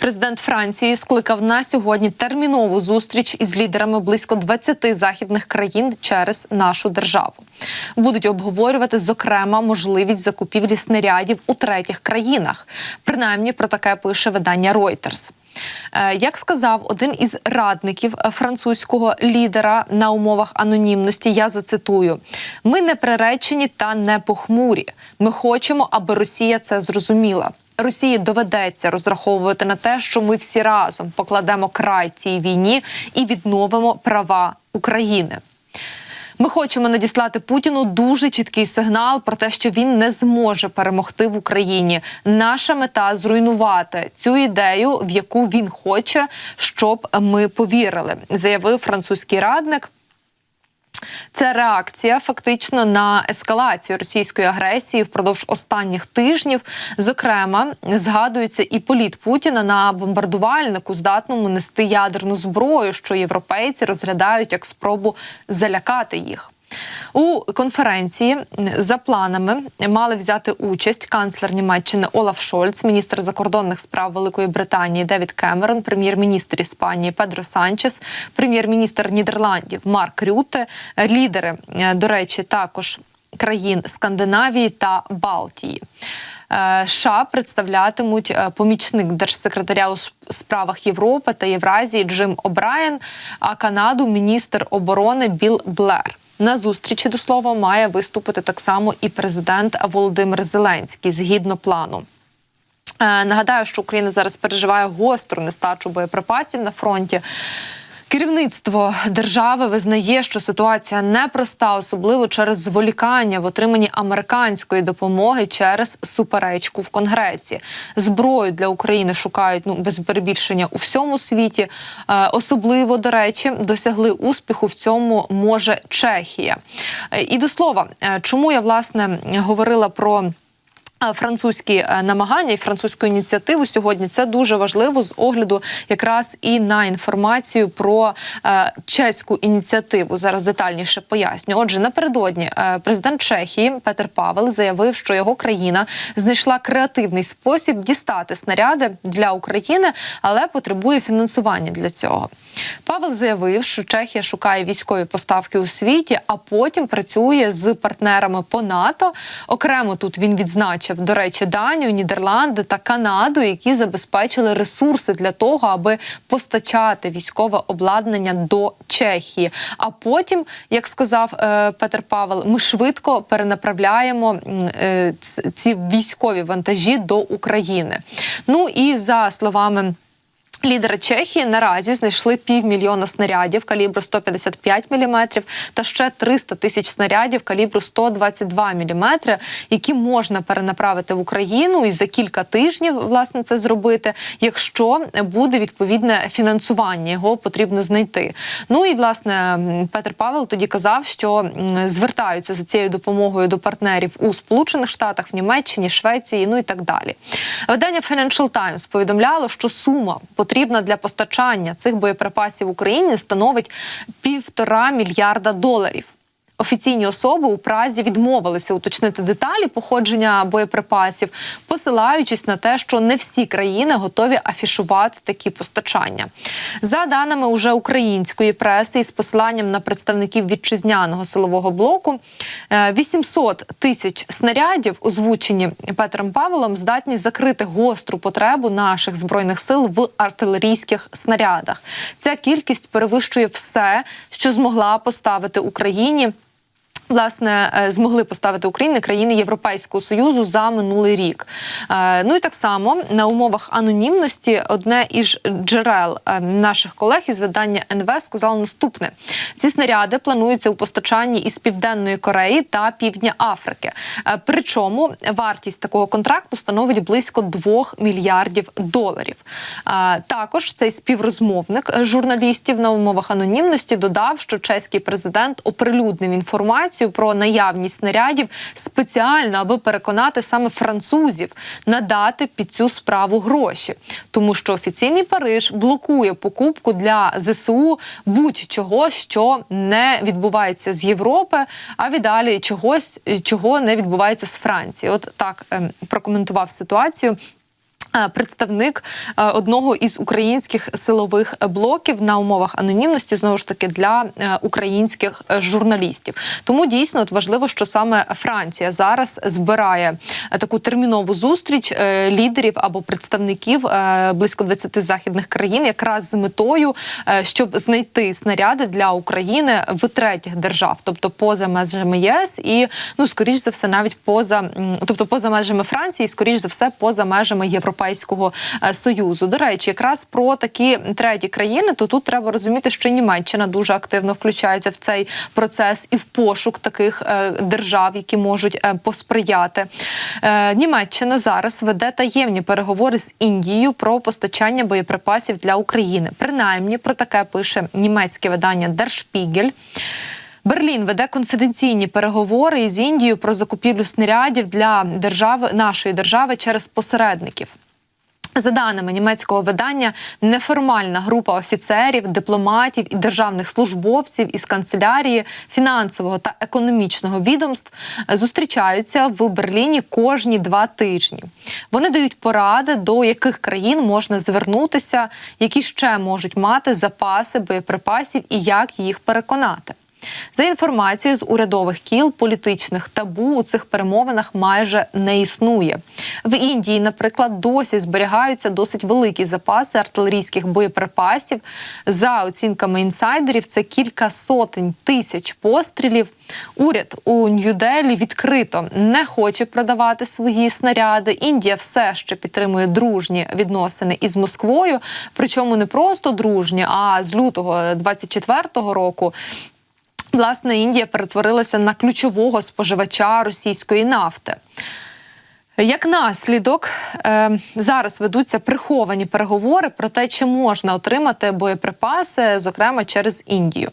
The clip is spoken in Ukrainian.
Президент Франції скликав на сьогодні термінову зустріч із лідерами близько 20 західних країн через нашу державу. Будуть обговорювати, зокрема, можливість закупівлі снарядів у третіх країнах. Принаймні, про таке пише видання Reuters. Як сказав один із радників французького лідера на умовах анонімності, я зацитую: «Ми не приречені та не похмурі. Ми хочемо, аби Росія це зрозуміла. Росії доведеться розраховувати на те, що ми всі разом покладемо край цій війні і відновимо права України. Ми хочемо надіслати Путіну дуже чіткий сигнал про те, що він не зможе перемогти в Україні. Наша мета – зруйнувати цю ідею, в яку він хоче, щоб ми повірили», – заявив французький радник. Це реакція фактично на ескалацію російської агресії впродовж останніх тижнів. Зокрема, згадується і політ Путіна на бомбардувальнику, здатному нести ядерну зброю, що європейці розглядають як спробу залякати їх. У конференції за планами мали взяти участь канцлер Німеччини Олаф Шольц, міністр закордонних справ Великої Британії Девід Кемерон, прем'єр-міністр Іспанії Педро Санчес, прем'єр-міністр Нідерландів Марк Рютте, лідери, до речі, також країн Скандинавії та Балтії. США представлятимуть помічник держсекретаря у справах Європи та Євразії Джим О'Брайен, а Канаду – міністр оборони Білл Блер. На зустрічі, до слова, має виступити так само і президент Володимир Зеленський, згідно плану. Нагадаю, що Україна зараз переживає гостру нестачу боєприпасів на фронті. Керівництво держави визнає, що ситуація непроста, особливо через зволікання в отриманні американської допомоги через суперечку в Конгресі. Зброю для України шукають, без перебільшення, у всьому світі. Особливо, до речі, досягли успіху в цьому може Чехія. І до слова, чому я, власне, говорила про французькі намагання і французьку ініціативу сьогодні, це дуже важливо з огляду якраз і на інформацію про чеську ініціативу. Зараз детальніше поясню. Отже, напередодні президент Чехії Петр Павел заявив, що його країна знайшла креативний спосіб дістати снаряди для України, але потребує фінансування для цього. Павел заявив, що Чехія шукає військові поставки у світі, а потім працює з партнерами по НАТО. Окремо тут він відзначив, до речі, Данію, Нідерланди та Канаду, які забезпечили ресурси для того, аби постачати військове обладнання до Чехії. А потім, як сказав Петр Павел, ми швидко перенаправляємо ці військові вантажі до України. Ну і за словами лідери Чехії, наразі знайшли 500 000 снарядів калібру 155 мм та ще 300 000 снарядів калібру 122 мм, які можна перенаправити в Україну і за кілька тижнів, власне, це зробити, якщо буде відповідне фінансування, його потрібно знайти. Ну і, власне, Петр Павел тоді казав, що звертаються за цією допомогою до партнерів у Сполучених Штатах, в Німеччині, Швеції, ну і так далі. Видання Financial Times повідомляло, що сума потрібна для постачання цих боєприпасів Україні становить $1,5 мільярда. Офіційні особи у Празі відмовилися уточнити деталі походження боєприпасів, посилаючись на те, що не всі країни готові афішувати такі постачання. За даними уже української преси і з посиланням на представників вітчизняного силового блоку, 800 000 снарядів, озвучені Петром Павелом, здатні закрити гостру потребу наших Збройних сил в артилерійських снарядах. Ця кількість перевищує все, що змогла поставити Україні змогли поставити Україні країни Європейського Союзу за минулий рік. Ну і так само на умовах анонімності одне із джерел наших колег із видання НВ сказало наступне. Ці снаряди плануються у постачанні із Південної Кореї та Півдня Африки. Причому вартість такого контракту становить близько $2 мільярдів. Також цей співрозмовник журналістів на умовах анонімності додав, що чеський президент оприлюднив інформацію про наявність снарядів спеціально, аби переконати саме французів надати під цю справу гроші. Тому що офіційний Париж блокує покупку для ЗСУ будь-чого, що не відбувається з Європи, а віддалі чогось, чого не відбувається з Франції. От так прокоментував ситуацію представник одного із українських силових блоків на умовах анонімності, знову ж таки, для українських журналістів. Тому дійсно важливо, що саме Франція зараз збирає таку термінову зустріч лідерів або представників близько 20 західних країн, якраз з метою, щоб знайти снаряди для України в третіх держав, тобто поза межами ЄС і, скоріш за все, навіть поза межами Франції, скоріш за все, поза межами Європейського Союзу. До речі, якраз про такі треті країни, то тут треба розуміти, що Німеччина дуже активно включається в цей процес і в пошук таких держав, які можуть посприяти. Німеччина зараз веде таємні переговори з Індією про постачання боєприпасів для України. Принаймні, про таке пише німецьке видання Der Spiegel. Берлін веде конфіденційні переговори із Індією про закупівлю снарядів для нашої держави через посередників. За даними німецького видання, неформальна група офіцерів, дипломатів і державних службовців із канцелярії, фінансового та економічного відомств зустрічаються в Берліні кожні 2 тижні. Вони дають поради, до яких країн можна звернутися, які ще можуть мати запаси боєприпасів і як їх переконати. За інформацією з урядових кіл, політичних табу у цих перемовинах майже не існує. В Індії, наприклад, досі зберігаються досить великі запаси артилерійських боєприпасів. За оцінками інсайдерів, це кілька сотень тисяч пострілів. Уряд у Нью-Делі відкрито не хоче продавати свої снаряди. Індія все ще підтримує дружні відносини із Москвою, причому не просто дружні, а з лютого 24-го року власне, Індія перетворилася на ключового споживача російської нафти. Як наслідок, зараз ведуться приховані переговори про те, чи можна отримати боєприпаси, зокрема через Індію.